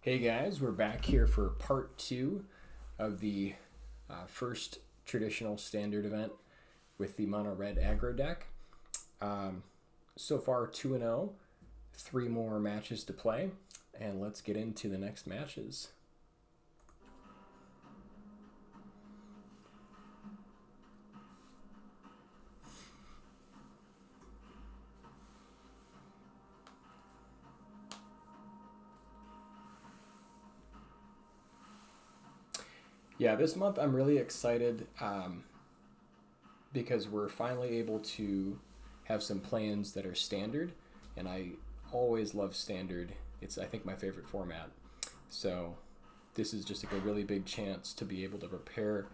Hey guys, we're back here for part 2 of the first traditional standard event with the mono red aggro deck. So far 2-0, 3 more matches to play, and let's get into the next matches. Yeah, this month I'm really excited because we're finally able to have some plans that are standard, and I always love standard. It's, I think, my favorite format. So this is just like a really big chance to be able to prepare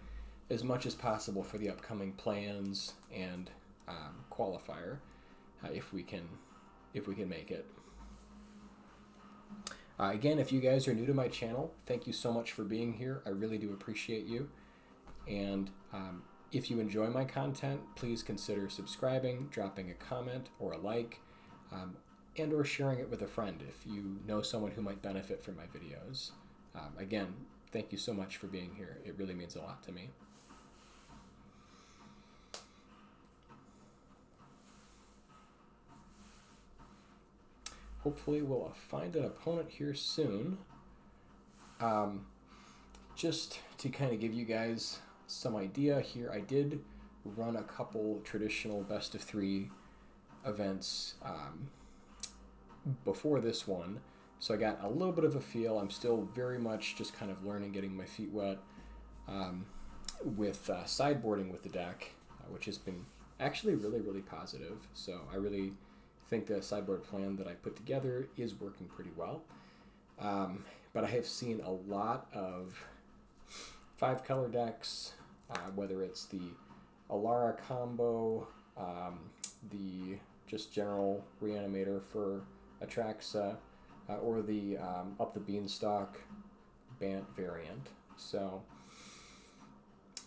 as much as possible for the upcoming plans and qualifier if we can make it. Again, if you guys are new to my channel, thank you so much for being here. I really do appreciate you. And if you enjoy my content, please consider subscribing, dropping a comment or a like, and or sharing it with a friend if you know someone who might benefit from my videos. Again, thank you so much for being here. It really means a lot to me. Hopefully we'll find an opponent here soon. Just to kind of give you guys some idea here, I did run a couple traditional best of 3 events before this one, so I got a little bit of a feel. I'm still very much just kind of learning, getting my feet wet with sideboarding with the deck, which has been actually really positive. So I really think the sideboard plan that I put together is working pretty well. But I have seen a lot of 5-color decks, whether it's the Alara combo, the just general reanimator for Atraxa, or the Up the Beanstalk Bant variant. So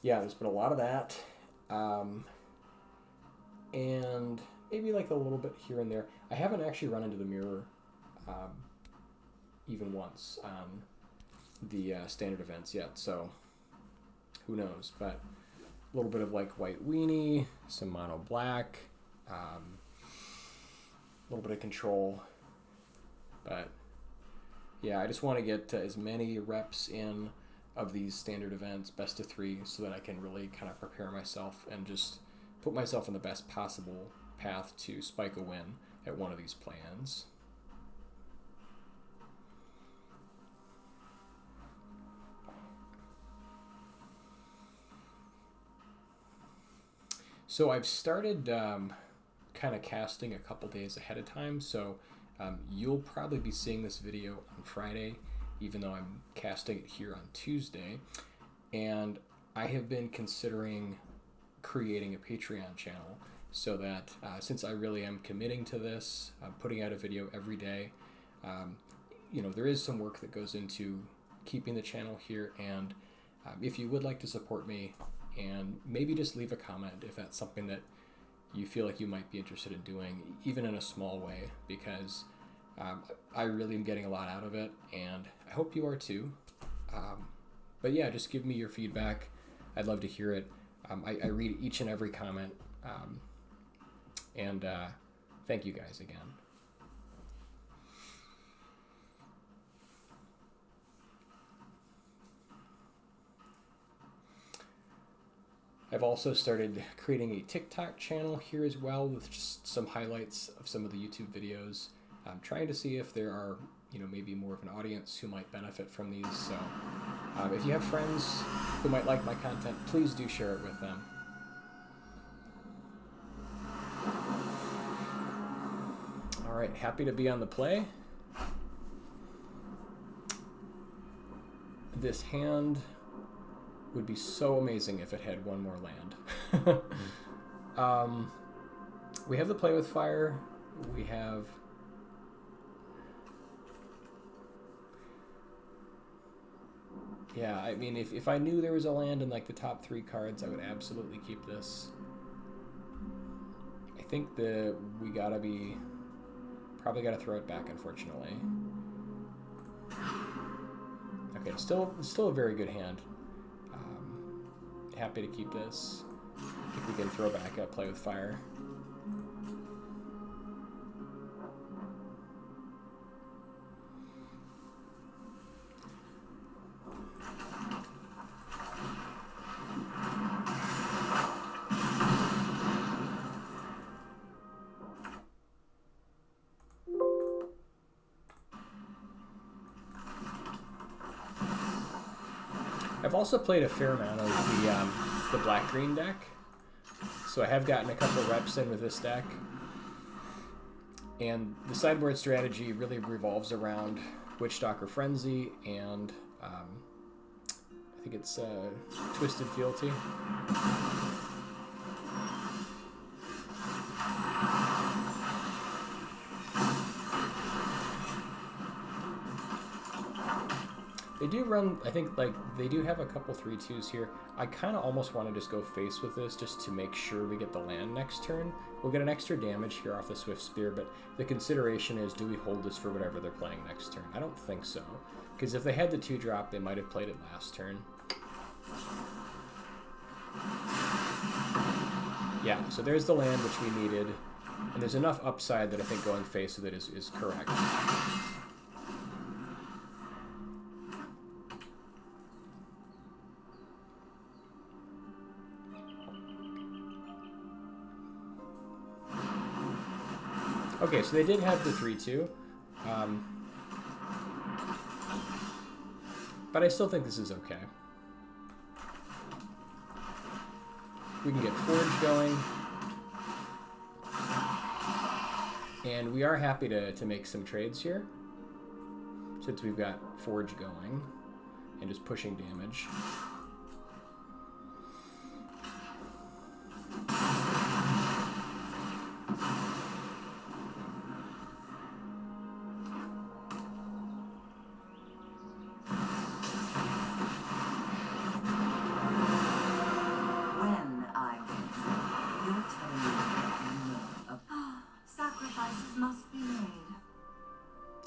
yeah, there's been a lot of that. And maybe like a little bit here and there. I haven't actually run into the mirror even once on the standard events yet, so who knows. But a little bit of like white weenie, some mono black, a little bit of control. But yeah, I just want to get as many reps in of these standard events, best of 3, so that I can really kind of prepare myself and just put myself in the best possible path to spike a win at one of these plans. So I've started kind of casting a couple days ahead of time, so you'll probably be seeing this video on Friday, even though I'm casting it here on Tuesday. And I have been considering creating a Patreon channel, so that since I really am committing to this, putting out a video every day, you know, there is some work that goes into keeping the channel here. And if you would like to support me, and maybe just leave a comment if that's something that you feel like you might be interested in doing, even in a small way, because I really am getting a lot out of it, and I hope you are too. But yeah, just give me your feedback. I'd love to hear it. I read each and every comment. And thank you guys again. I've also started creating a TikTok channel here as well, with just some highlights of some of the YouTube videos. I'm trying to see if there are, you know, maybe more of an audience who might benefit from these. So if you have friends who might like my content, please do share it with them. All right, happy to be on the play. This hand would be so amazing if it had one more land. We have the play with fire. We have yeah, I mean, if I knew there was a land in like the top 3 cards, I would absolutely keep this. I think that we probably gotta throw it back, unfortunately. Okay, still a very good hand. Happy to keep this. I think we can throw back at Play with Fire. I've also played a fair amount of the black-green deck, so I have gotten a couple of reps in with this deck. And the sideboard strategy really revolves around Witchstalker Frenzy and I think it's Twisted Fealty. They do run, I think, like, they do have a couple 3/2s here. I kind of almost want to just go face with this just to make sure we get the land next turn. We'll get an extra damage here off the Swift Spear, but the consideration is, do we hold this for whatever they're playing next turn? I don't think so, because if they had the 2-drop, they might have played it last turn. Yeah, so there's the land which we needed, and there's enough upside that I think going face with it is correct. Okay, so they did have the 3/2, but I still think this is okay. We can get Forge going, and we are happy to make some trades here, since we've got Forge going, and just pushing damage.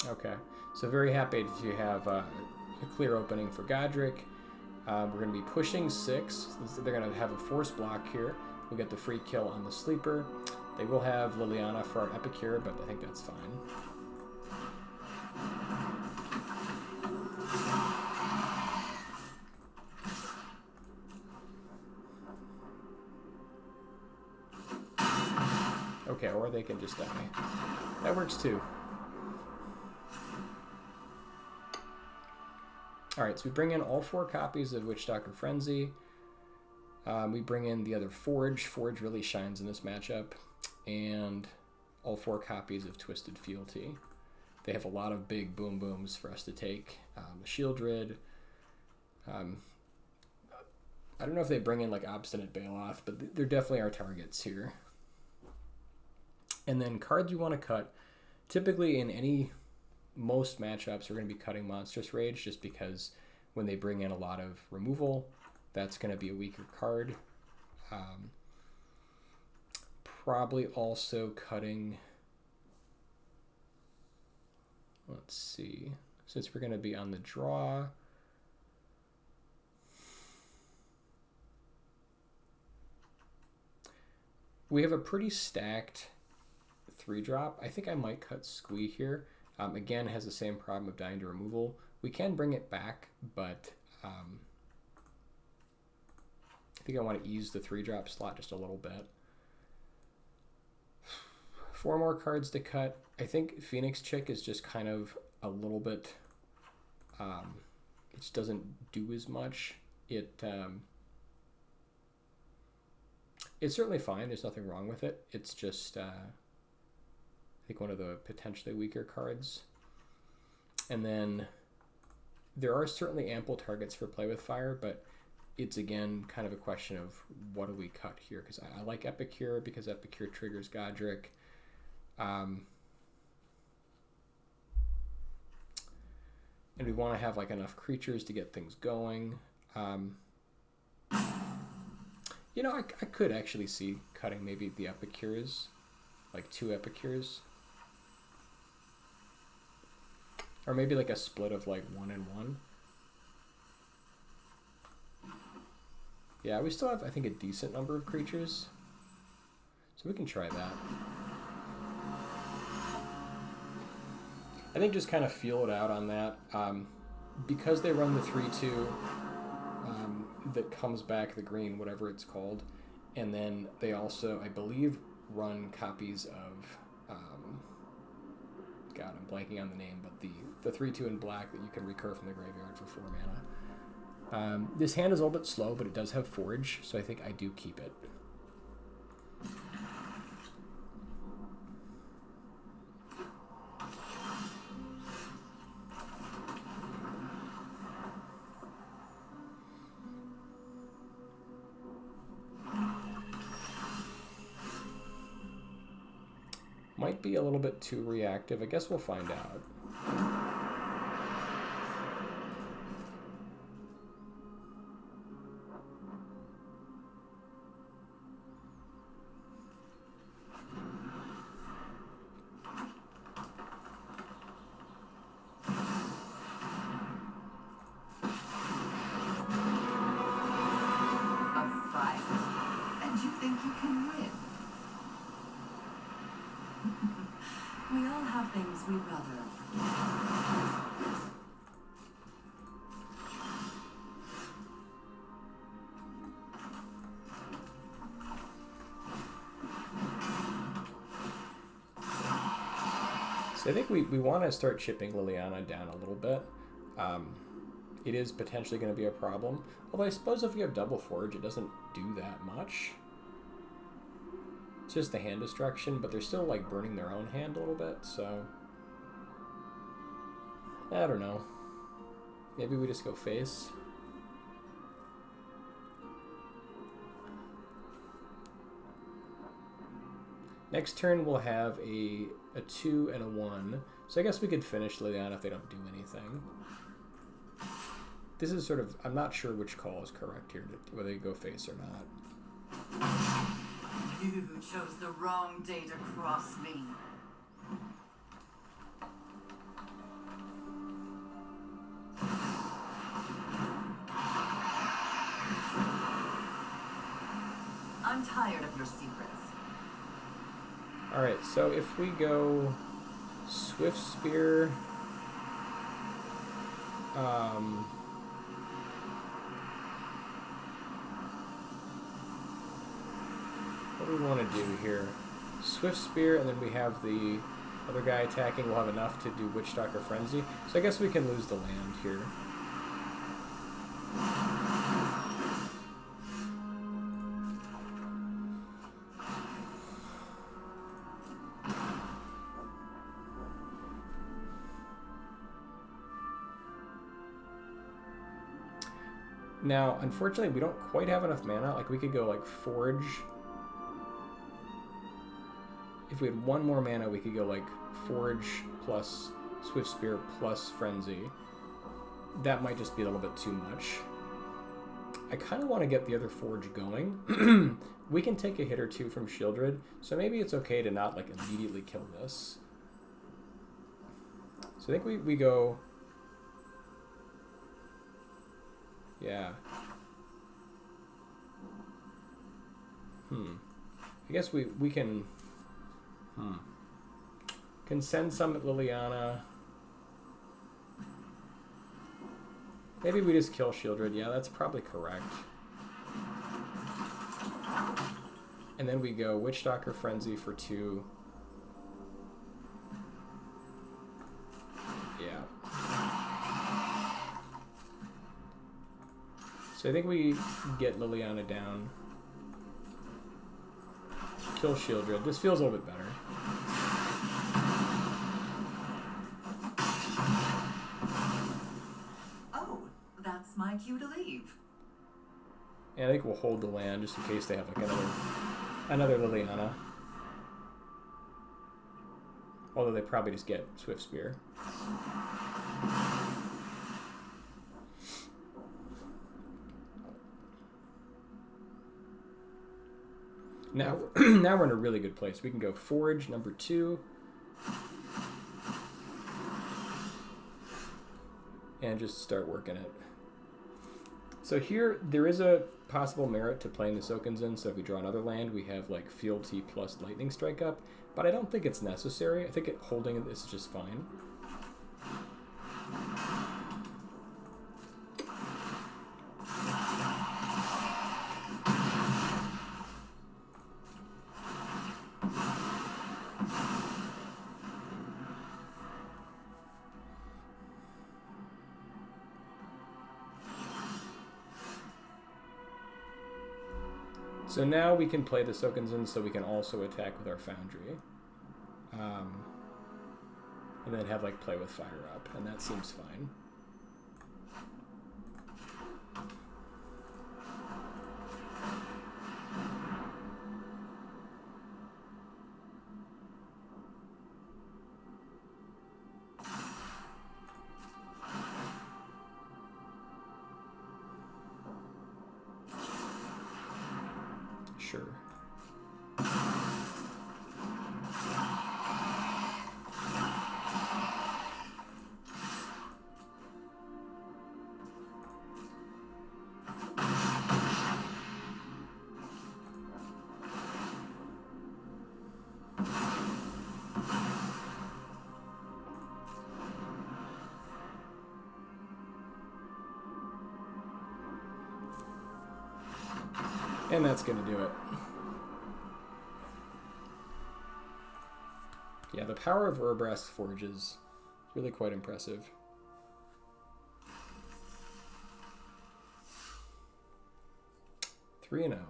Okay, so very happy to have a clear opening for Godric. We're going to be pushing 6. They're going to have a force block here. We'll get the free kill on the sleeper. They will have Liliana for our Epicure, but I think that's fine. Okay, or they can just die. That works too. Alright, so we bring in all 4 copies of Witchstalker Frenzy. We bring in the other Forge. Forge really shines in this matchup. And all 4 copies of Twisted Fealty. They have a lot of big boom booms for us to take. Shieldred. I don't know if they bring in like Obstinate Baloth, but they're definitely our targets here. And then cards you want to cut. Typically in most matchups, we're going to be cutting Monstrous Rage just because when they bring in a lot of removal, that's going to be a weaker card. Probably also cutting, let's see, since we're going to be on the draw. We have a pretty stacked 3-drop. I think I might cut Squee here. Again, has the same problem of dying to removal. We can bring it back, but I think I want to ease the 3-drop slot just a little bit. 4 more cards to cut. I think Phoenix Chick is just kind of a little bit, it just doesn't do as much. It's certainly fine. There's nothing wrong with it. It's just, I think one of the potentially weaker cards. And then there are certainly ample targets for Play with Fire, but it's again kind of a question of what do we cut here, because I like Epicure because Epicure triggers Godric. And we want to have like enough creatures to get things going. You know, I could actually see cutting maybe the Epicures, like 2 Epicures. Or maybe like a split of like 1 and 1. Yeah, we still have, I think, a decent number of creatures. So we can try that. I think just kind of feel it out on that. Because they run the 3/2 that comes back the green, whatever it's called, and then they also, I believe, run copies of, God, I'm blanking on the name, but the 3/2 in black that you can recur from the graveyard for 4 mana. This hand is a little bit slow, but it does have Forge, so I think I do keep it. Might be a little bit too reactive. I guess we'll find out. A fight? And you think you can win? We all have things we'd rather forget. So I think we want to start chipping Liliana down a little bit. It is potentially going to be a problem. Although I suppose if you have double Forge, it doesn't do that much. It's just the hand destruction, but they're still like burning their own hand a little bit, so I don't know. Maybe we just go face. Next turn we'll have a 2 and a 1, so I guess we could finish Liliana if they don't do anything. This is sort of, I'm not sure which call is correct here, whether you go face or not. You chose the wrong day to cross me. I'm tired of your secrets. Alright, so if we go Swift Spear, what do we want to do here? Swift Spear, and then we have the other guy attacking. We'll have enough to do Witch Doctor Frenzy. So I guess we can lose the land here. Now, unfortunately, we don't quite have enough mana. Like, we could go, like, Forge. If we had one more mana, we could go, like, Forge plus Swift Spear plus Frenzy. That might just be a little bit too much. I kind of want to get the other Forge going. We can take a hit or two from Shieldred, so maybe it's okay to not, like, immediately kill this. So I think we go... Yeah. I guess we can... Can send some at Liliana. Maybe we just kill Shieldred. Yeah, that's probably correct. And then we go Witch Doctor Frenzy for 2. Yeah. So I think we get Liliana down. Kill Shieldred. This feels a little bit better. Oh, that's my cue to leave. And I think we'll hold the land just in case they have like another Liliana. Although they probably just get Swift Spear. Now, now we're in a really good place. We can go Forge number 2. And just start working it. So here, there is a possible merit to playing the Sokenzin, so if we draw another land, we have like Fealty plus Lightning Strike up, but I don't think it's necessary. I think holding this is just fine. So now we can play the Sokenzin, so we can also attack with our Foundry. And then have like play with fire up, and that seems fine. Sure. And that's going to do it. Yeah, the power of Urbrask Forge is really quite impressive. Three and 0.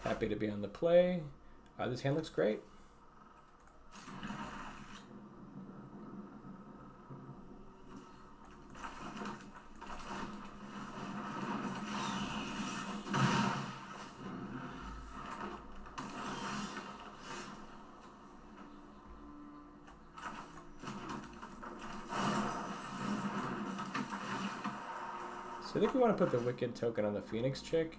Happy to be on the play. This hand looks great. So I think we want to put the Wicked token on the Phoenix chick.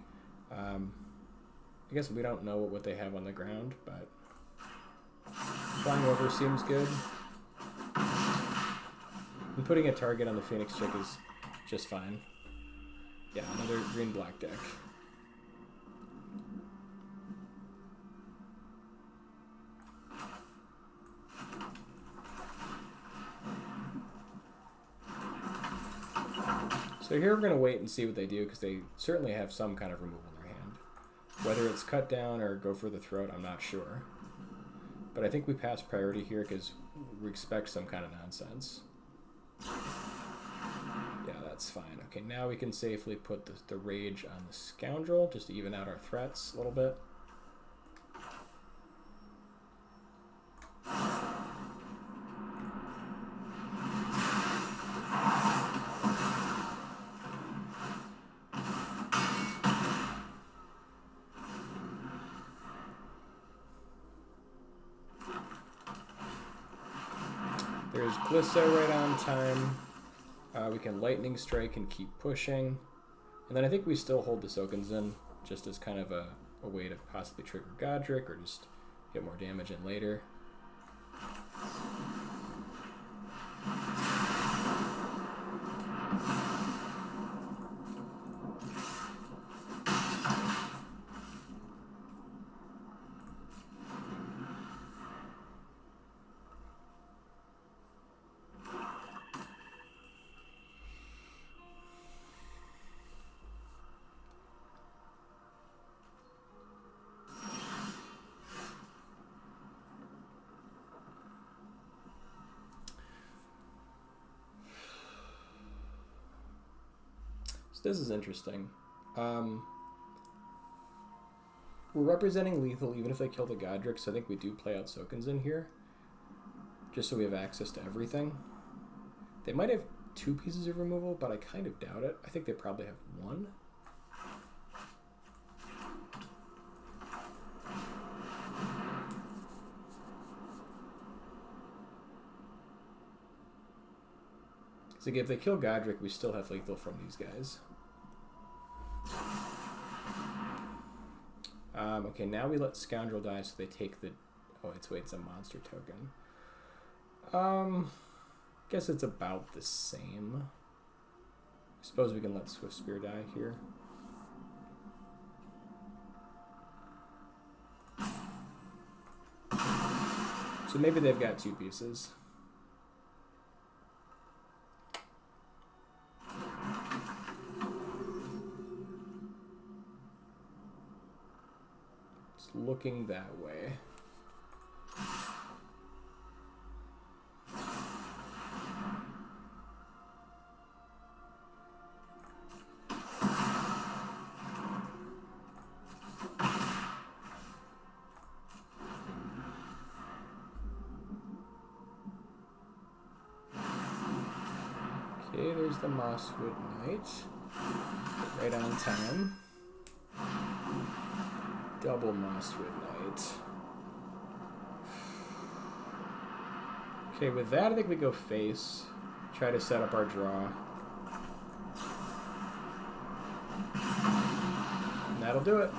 I guess we don't know what they have on the ground, but flying over seems good. And putting a target on the Phoenix chick is just fine. Yeah, another green-black deck. So here we're going to wait and see what they do, because they certainly have some kind of removal in their hand. Whether it's cut down or go for the throat, I'm not sure. But I think we pass priority here because we expect some kind of nonsense. Yeah, that's fine. Okay, now we can safely put the Rage on the Scoundrel, just to even out our threats a little bit. There's Glisso right on time. We can Lightning Strike and keep pushing. And then I think we still hold the Sokenzin just as kind of a way to possibly trigger Godric or just get more damage in later. This is interesting. We're representing lethal even if they kill the Godric, so I think we do play out Sokenzin here. Just so we have access to everything. They might have 2 pieces of removal, but I kind of doubt it. I think they probably have 1. So if they kill Godric, we still have lethal from these guys. Okay, now we let Scoundrel die so they take the... Oh, it's a monster token. Guess it's about the same. Suppose we can let Swift Spear die here. So maybe they've got 2 pieces. It's looking that way. Okay, there's the Mosswood Knight. Right on time. Double Mosswood Knight. Okay, with that I think we go face. Try to set up our draw. And that'll do it.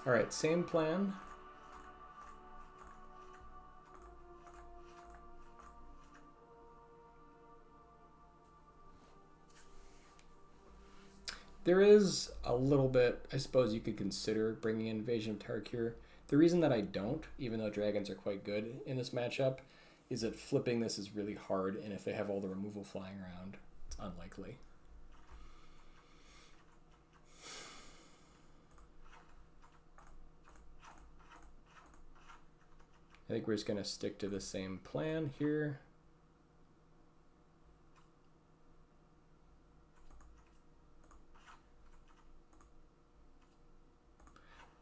Alright, same plan. There is a little bit, I suppose you could consider bringing in Invasion of Tarkir. The reason that I don't, even though dragons are quite good in this matchup, is that flipping this is really hard, and if they have all the removal flying around, it's unlikely. I think we're just going to stick to the same plan here.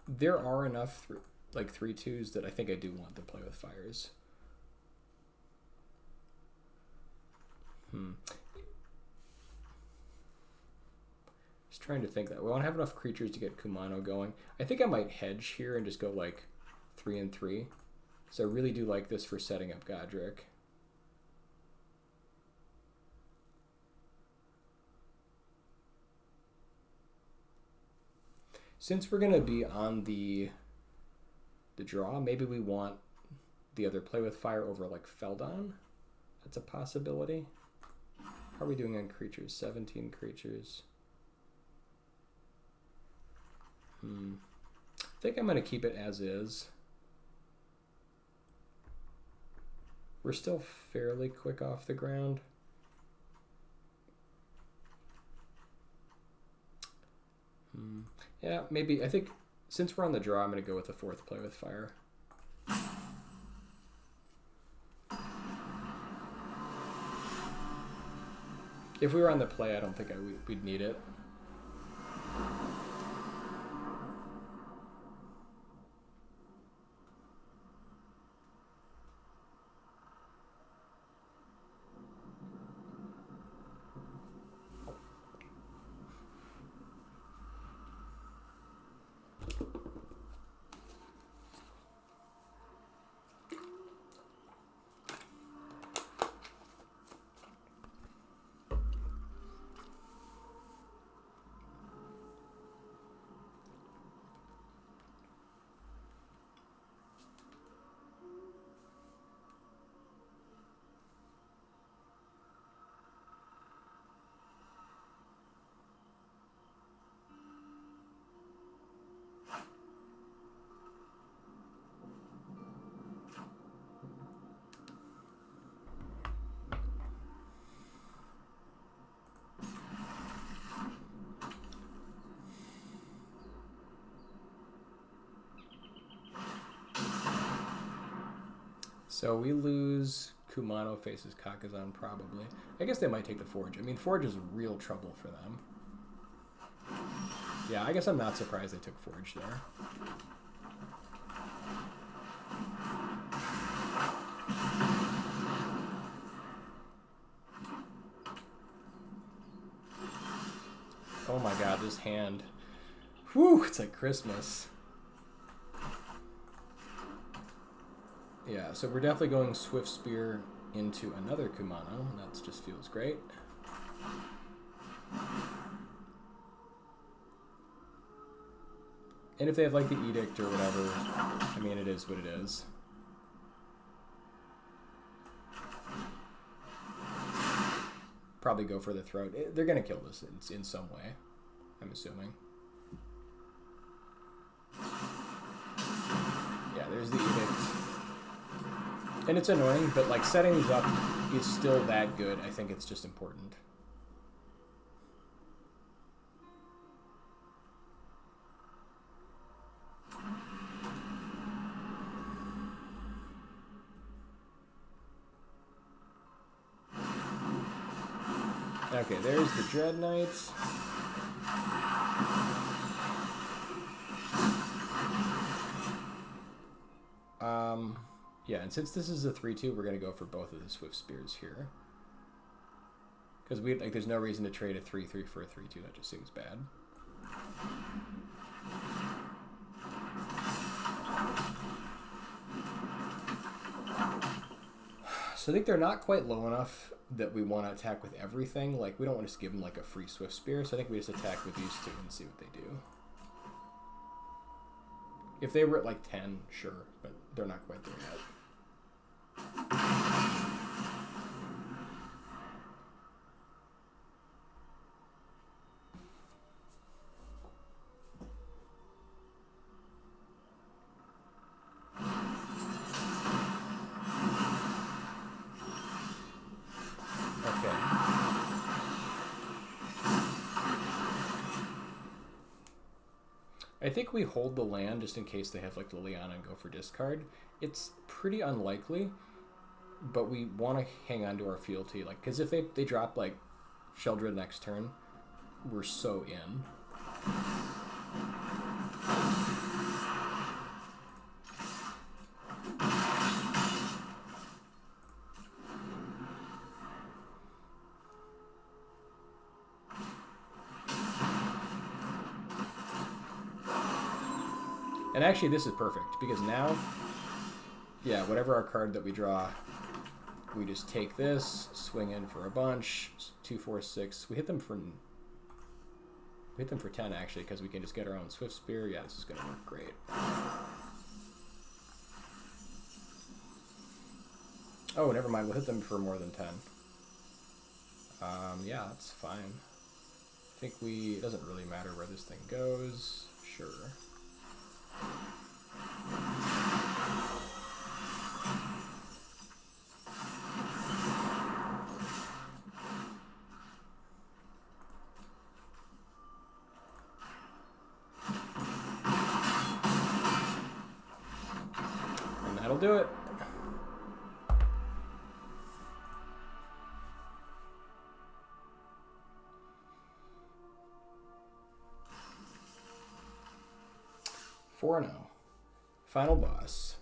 There are enough like 3/2s that I think I do want to play with fires. Just trying to think that we won't have enough creatures to get Kumano going. I think I might hedge here and just go like 3 and 3. So I really do like this for setting up Godric. Since we're going to be on the draw, maybe we want the other play with fire over like Feldon. That's a possibility. How are we doing on creatures? 17 creatures. I think I'm going to keep it as is. We're still fairly quick off the ground. Yeah, maybe. I think since we're on the draw, I'm going to go with the 4th play with fire. If we were on the play, I don't think we'd need it. So we lose Kumano faces Kakazan probably. I guess they might take the Forge. I mean, Forge is real trouble for them. Yeah, I guess I'm not surprised they took Forge there. Oh my god, this hand. Whew, it's like Christmas. Yeah, so we're definitely going Swift Spear into another Kumano, and that just feels great. And if they have like the Edict or whatever, I mean, it is what it is. Probably go for the throat. They're going to kill this in some way, I'm assuming. Yeah, there's the Edict. And it's annoying, but like setting these up is still that good. I think it's just important. Okay, there's the Dread Knight. Yeah, and since this is a 3-2, we're gonna go for both of the Swift Spears here. Because we like, there's no reason to trade a 3-3 for a 3-2. That just seems bad. So I think they're not quite low enough that we want to attack with everything. Like, we don't want to just give them like a free Swift Spear. So I think we just attack with these two and see what they do. If they were at like 10, sure, but they're not quite there yet. I think we hold the land just in case they have like Liliana and go for discard. It's pretty unlikely, but we want to hang on to our fealty, like, because if they drop like Sheldred next turn, we're so in. And actually, this is perfect, because now, yeah, whatever our card that we draw, we just take this, swing in for a bunch, 2, 4, 6. We hit them for 10, actually, because we can just get our own Swift Spear. Yeah, this is going to work great. Oh, never mind. We'll hit them for more than 10. Yeah, that's fine. I think it doesn't really matter where this thing goes. Sure. And that'll do it. Four now. Final boss.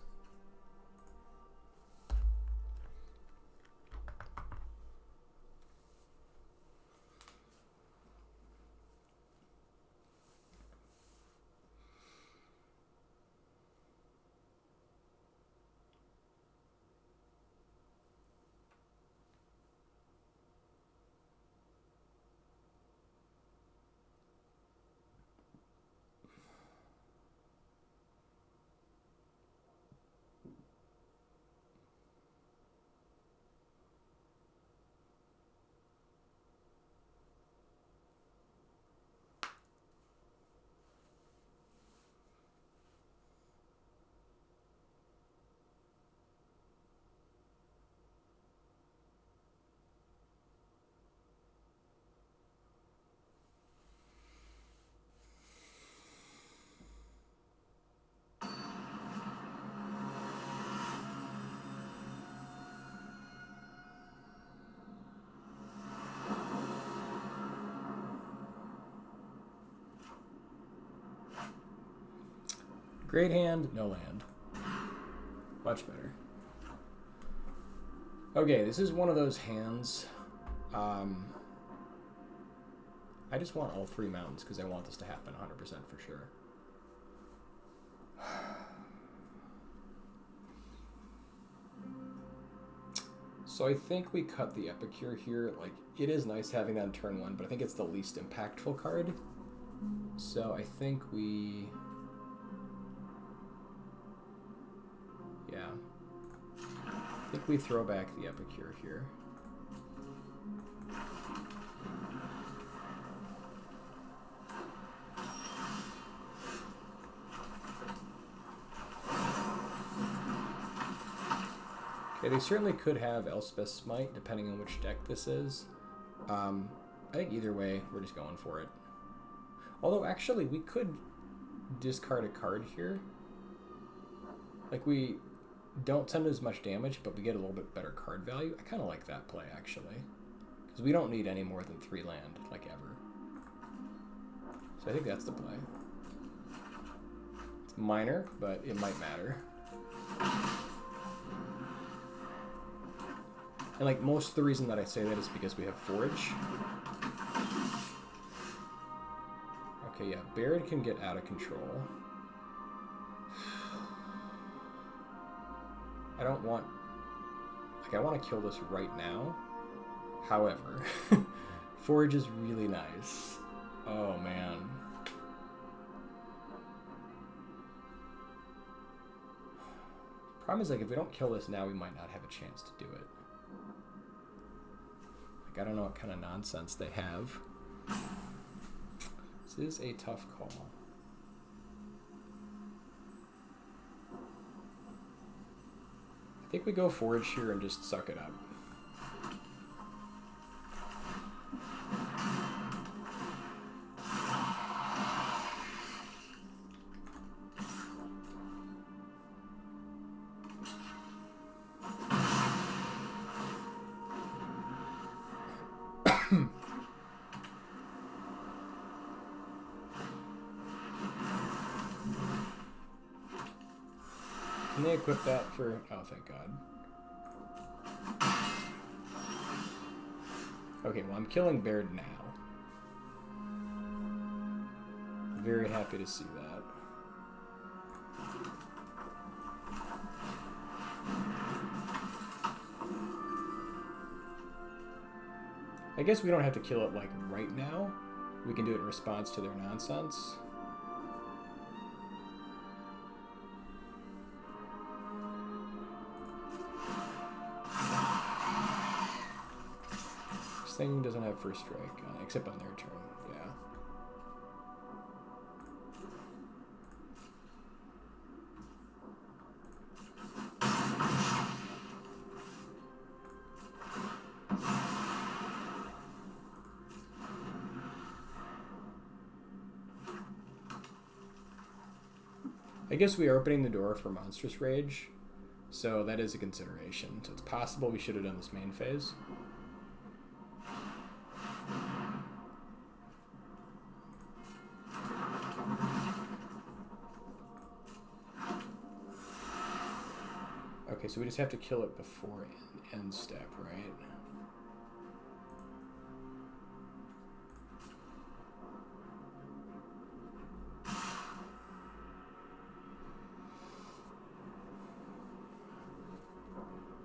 Great hand, no land. Much better. Okay, this is one of those hands. I I just want all 3 mountains because I want this to happen 100% for sure. So I think we cut the Epicure here. Like, it is nice having that on turn 1, but I think it's the least impactful card. So I think we... yeah. I think we throw back the Epicure here. Okay, they certainly could have Elspeth Smite, depending on which deck this is. I think either way, we're just going for it. Although, actually, we could discard a card here. Like, we don't send as much damage, but we get a little bit better card value. I kind of like that play, actually. Because we don't need any more than 3 land, like ever. So I think that's the play. It's minor, but it might matter. And like most of the reason that I say that is because we have Forge. Okay, yeah, Baird can get out of control. I don't want... like, I want to kill this right now. However, Forge is really nice. Oh, man. Problem is, like, if we don't kill this now, we might not have a chance to do it. Like, I don't know what kind of nonsense they have. This is a tough call. I think we go Forge here and just suck it up. Can they equip that for... oh, thank God. Okay, well, I'm killing Baird now. Very happy to see that. I guess we don't have to kill it, like, right now. We can do it in response to their nonsense. This thing doesn't have first strike, except on their turn, yeah. I guess we are opening the door for Monstrous Rage, so that is a consideration. So it's possible we should have done this main phase. Okay, so we just have to kill it before end step, right?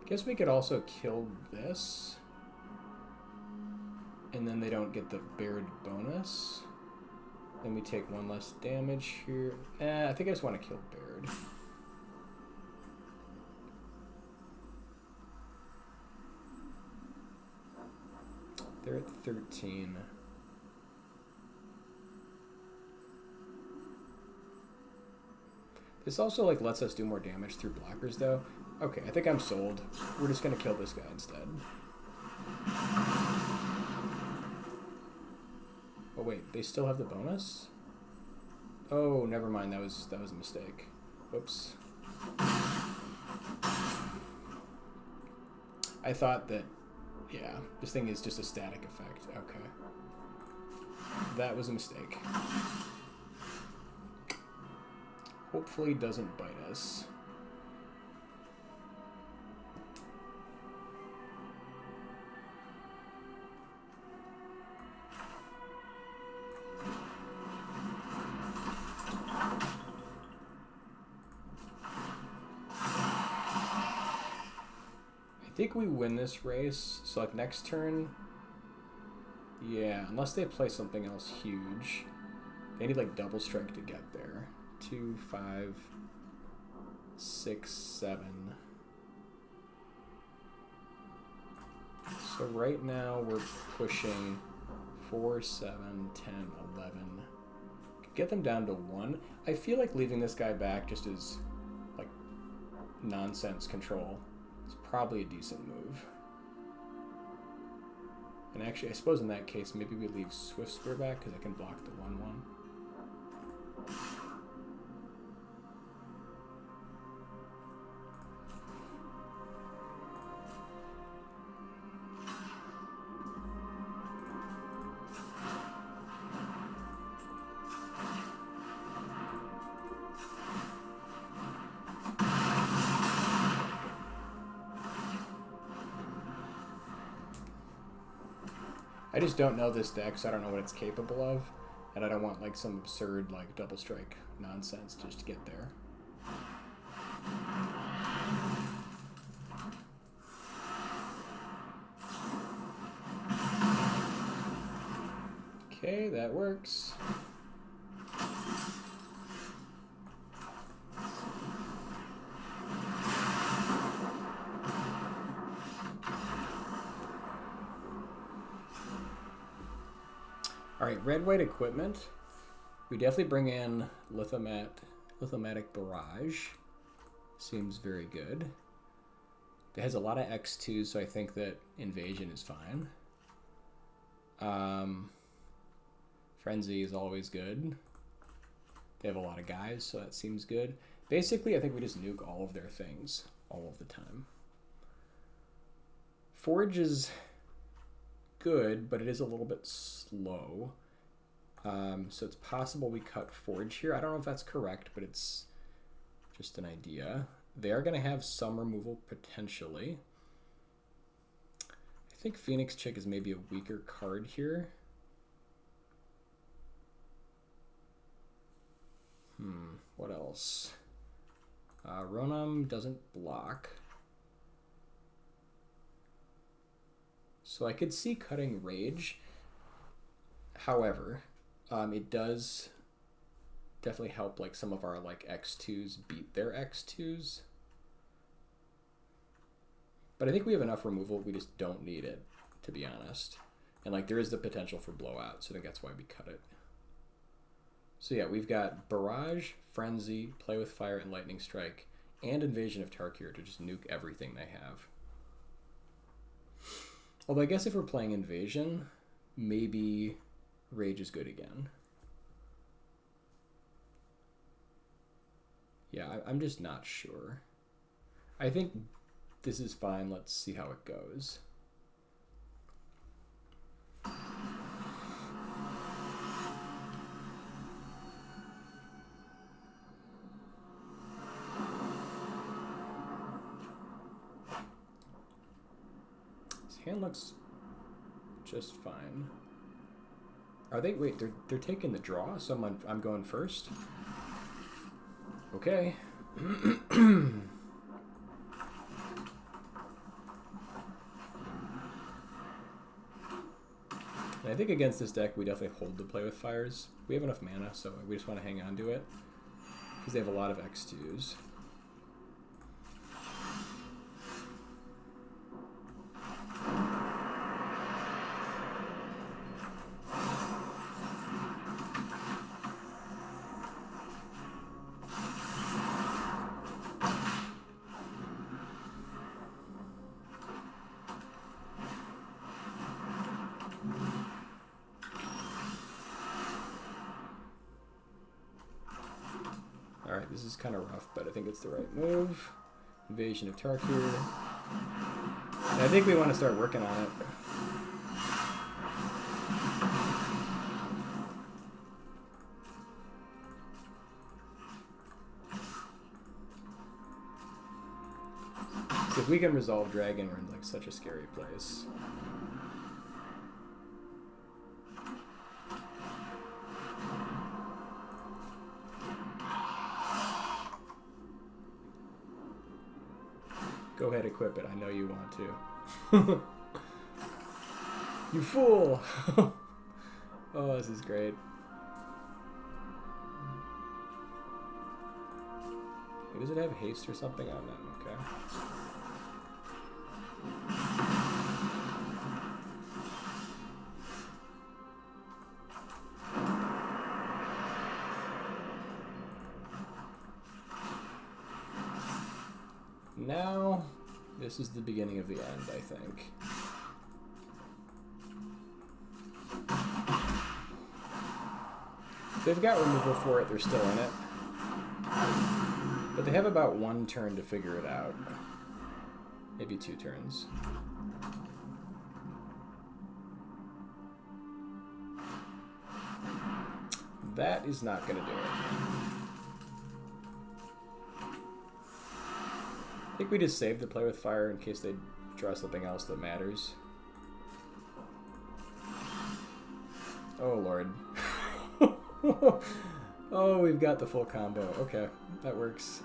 Guess we could also kill this, and then they don't get the Baird bonus. Then we take 1 less damage here. I think I just want to kill Baird. They're at 13. This also like lets us do more damage through blockers though. Okay, I think I'm sold. We're just gonna kill this guy instead. Oh wait, they still have the bonus? Oh, never mind. That was a mistake. Whoops. I thought that, yeah, this thing is just a static effect. Okay. That was a mistake. Hopefully it doesn't bite us. think we win this race. So like next turn, yeah, unless they play something else huge. They need like double strike to get there. 2, 5, 6, 7. So right now we're pushing 4, 7, 10, 11. Get them down to 1. I feel like leaving this guy back just as like nonsense control is probably a decent move. And actually, I suppose in that case, maybe we leave Swift Spear back because I can block the 1/1. I just don't know this deck, so I don't know what it's capable of, and I don't want like some absurd like double strike nonsense just to get there. Okay, that works. Alright, red-white equipment. We definitely bring in Lithomatic Barrage. Seems very good. It has a lot of X2s, so I think that Invasion is fine. Frenzy is always good. They have a lot of guys, so that seems good. Basically, I think we just nuke all of their things all of the time. Forge is good, but it is a little bit slow. So it's possible we cut Forge here. I don't know if that's correct, but it's just an idea. They are going to have some removal potentially. I think Phoenix Chick is maybe a weaker card here. What else? Ronam doesn't block. So I could see cutting Rage. However, it does definitely help like some of our like X2s beat their X2s. But I think we have enough removal, we just don't need it, to be honest. And like there is the potential for blowout, so I think that's why we cut it. So yeah, we've got Barrage, Frenzy, Play with Fire, and Lightning Strike, and Invasion of Tarkir to just nuke everything they have. Although I guess if we're playing Invasion, maybe Rage is good again. Yeah, I'm just not sure. I think this is fine. Let's see how it goes. His hand looks just fine. Are they? Wait, they're taking the draw. So I'm going first. Okay. And I think against this deck, we definitely hold the Play with Fires. We have enough mana, so we just want to hang on to it because they have a lot of X2s. Alright, this is kind of rough, but I think it's the right move. Invasion of Tarkir. And I think we want to start working on it. So if we can resolve Dragon, we're in like such a scary place. Go ahead, equip it. I know you want to. You fool! Oh, this is great. Does it have haste or something on that? Okay. Now, this is the beginning of the end, I think. If they've got removal for it, they're still in it. But they have about 1 turn to figure it out. Maybe 2 turns. That is not going to do it. I think we just saved the play with fire in case they draw something else that matters. Oh, Lord. Oh, we've got the full combo. Okay, that works.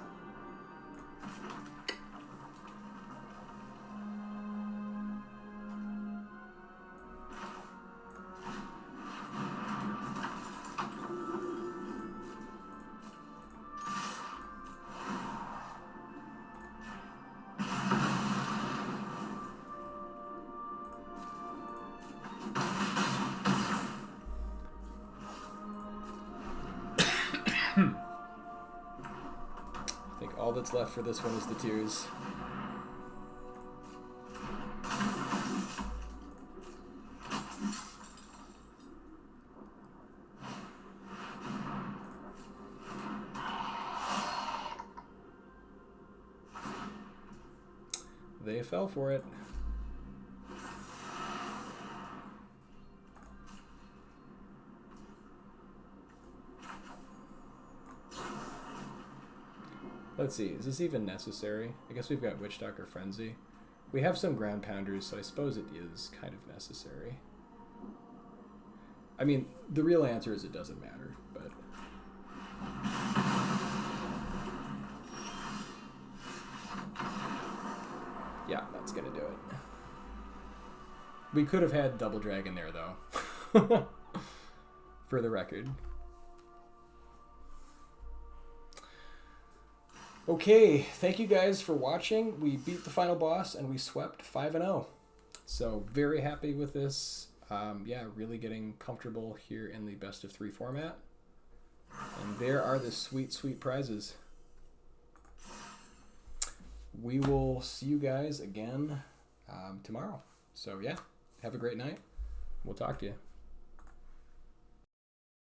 I think all that's left for this one is the tears. They fell for it. Let's see, is this even necessary? I guess we've got Witch Doctor Frenzy. We have some Ground Pounders, so I suppose it is kind of necessary. I mean, the real answer is it doesn't matter, but... yeah, that's gonna do it. We could have had Double Dragon there, though. For the record. Okay, thank you guys for watching. We beat the final boss and we swept 5-0. So very happy with this. Yeah, really getting comfortable here in the best of 3 format. And there are the sweet, sweet prizes. We will see you guys again tomorrow. So yeah, have a great night. We'll talk to you.